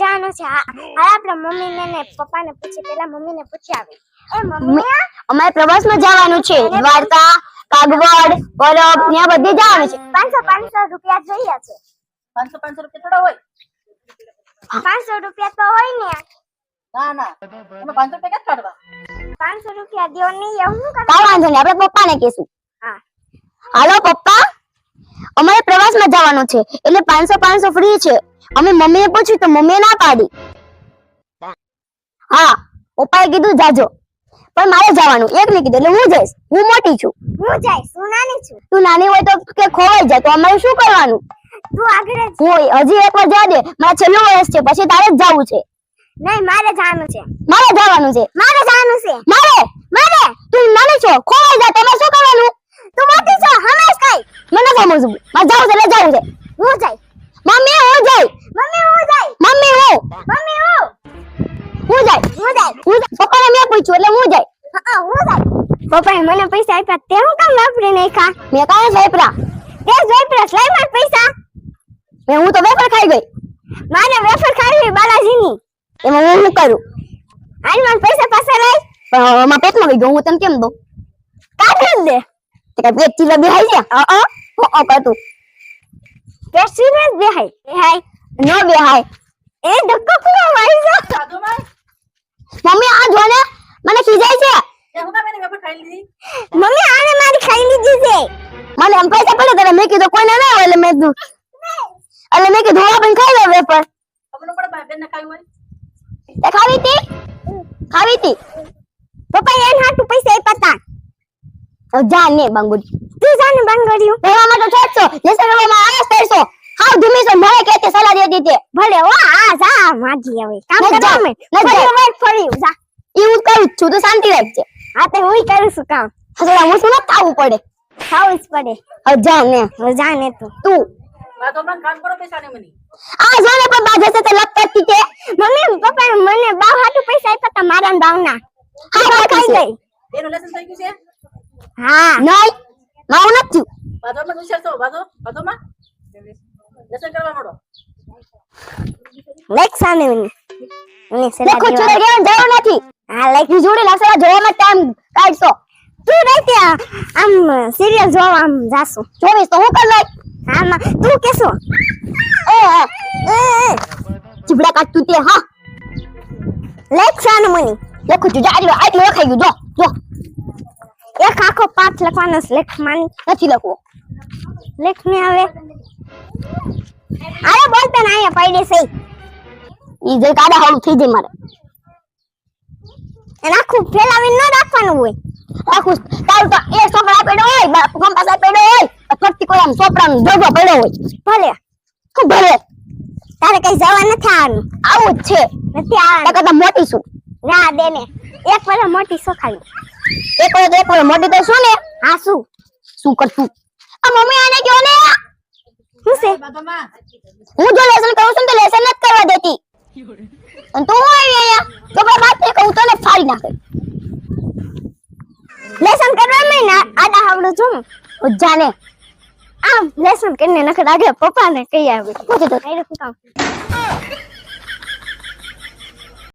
જવાનું છે. હા આપણે મમ્મીને ને પપ્પાને પૂછી પેલા મમ્મીને પૂછી આવી. એ મમ્મી અમારે પ્રવાસમાં જવાનું છે. દ્વારકા, કાગવડ, બરફ ને બધે જવાનું છે. 500 રૂપિયા જોઈએ છે. 500 રૂપિયા થોડા હોય. 500 રૂપિયા તો હોય ને. ના તમે 500 રૂપિયા કાઢવા. 500 રૂપિયા દયો નહીં એવું શું કાઈ વાંધો નહીં, આપણે પપ્પાને કહેશું. હા હાલો પપ્પા, અમારે પ્રવાસમાં જવાનું છે એટલે 500 ફ્રી છે. અમે મમ્મીને પૂછ્યું તો મમ્મીએ ના પાડી. હા પપ્પાએ કીધું જાજો, પણ મારે જવાનું. એકને કીધું એટલે હું જઈશ. હું મોટી છું. હું જઈશ, હું નાની છું. તું નાની હોય તો કે ખોવાઈ જાય તો અમારે શું કરવાનું? તું આગળ જ. હું હજી એકવાર જા દે, મારા છેલ્લું વર્ષ છે, પછી તારે જ જવું છે. નહીં મારે જવાનું છે. મારે જવાનું છે. મારે જવાનું છે. મારે તું નાની છો, ખોવાઈ જાય તો અમારે શું કરવાનું? તું મોટી છો, હમેશ કઈ. મને સમજવું, મારે જવું છે એટલે જવું છે. હું જઈ. મમ્મી હું જઈ. મમ્મી હું જઈ. મમ્મી મમ્મી હું. હું જાય. પપ્પાને મેં પૂછ્યું એટલે હું જાય. હા હું જઈ. પપ્પાએ મને પૈસા આપ્યા તે હું કામ વાપરી નાખ્યા? મેં કાંઈ સાહેબરા તે જ વાપર્યા લઈ માર પૈસા. હું તો વેફર ખાઈ ગઈ. મારે વેફર ખાવી બાલાજીની. એમાં હું શું કરું? આઈ માર પૈસા પાછા લઈ. પણ મારા પેટમાં ગઈ ગયો, હું તને કેમ દઉં? કાઢી દે. તે કે પેટ ચીલા બેહાઈ છે. કરતું પેટ સીને બેહાય. ન બેહાય. એ ધક્કો કોણ મારી છે? સાધુમાં મમ્મી આ જો ને, મને ખીજાય છે. એ હું કામ એને વેફર ખાઈ લીધી. મમ્મી આને મારી ખાઈ લીધી છે. મને એમ પૈસા પડે ત્યારે મેં કીધું કોઈને ના હોય એટલે મેં કીધું હું પણ ખાઈ લઉં વેફર. ખબર પડે ભાઈ બેન ને ખાવી હોય. તે ખાવી તી. પપ્પાએ એને હાટુ પૈસા આપ્યા તા. જા ને બંગુડી, તું જાને બંગડિયું. એવામાં તો છોડશો, લેસન કરવામાં આળસ કરશો. હાવ ધૂમીશો, મને કહેતે સલાહ દેતી તે. ભલે ઓ આ જા માજી હવે કામ ન જા, કરો મે. ન જા. ફર્યું જા. એવું કરું જ છું, તો શાંતિ રાખજે. આ તે હુંય કરું છું કામ. હસડા હું શું ન ખાવું પડે. ખાવું જ પડે. હવે જા ને હવે જા ને તું. સાધુમાં કામ કરો પૈસા ને મને. આ જો ને પણ બાજે સાથે લપ કરતી તે. મમ્મી પપ્પાએ મને બાવ હાટુ પૈસા આપ્યા તા મારા ને બાવના. હા ખાઈ ગઈ. એનું લેસન થઈ ગયું છે. હા નહીં મારું નથી. બાજુમાં વિચાર છો બાજુમાં લેસન કરવા માંડો. લેખ સાને મને સલાહ દેખો દેવા. છોડે ગયા જવું નથી. હા લેખ જોડે લાસવા જોવામાં ટાઈમ કાઢશો. તું રહેતે આમ સિરિયલ જોવા આમ જાસુ. ચોવીસ તો હું કર લઈ. આમાં તું કેસો ચીબડા કાઢતું તે. હા લેખ સાને મને દેખો તું જારી આટલું લખાઈ ગયું. જો એક આખો પાઠ લખવાનો છે લેખ માની નથી લખવો. લેખ ને આવે અરે બોલતા ના અહીંયા પડી છે ઈ જે કાડા હાલું થઈ જાય મારે. એને આખું ફેલાવીને ન રાખવાનું હોય. આખું તારું તો એક ચોપડા પડ્યો હોય, કંપાસ પડ્યો હોય, ફરતી કોઈ આમ ચોપડાનો ધોધો પડ્યો હોય. ભલે શું ભલે? તારે કઈ જવા નથી આવવાનું. આવું જ છે. નથી આવવાનું. કરતા મોટી છું. ના દે ને એક વાર મોટી સોખાવી. એક વાર મોટી તો શું ને? હા શું કરતું? આ મમ્મી આને કયો ને, શું છે? બાજુમાં હું જો લેસન કરું છું તો લેસન નથી કરવા દેતી. અને તું હું આવી અહીંયા ચોપડા બાદ તે કહું તો ને ફાડી નાખે. લેસન કરવા મે ના આડા હાવડો જો જાને આમ લેસન કરીને નખડ આગે પપ્પાને કહી આવે. પૂછે તો કઈ રખું કામ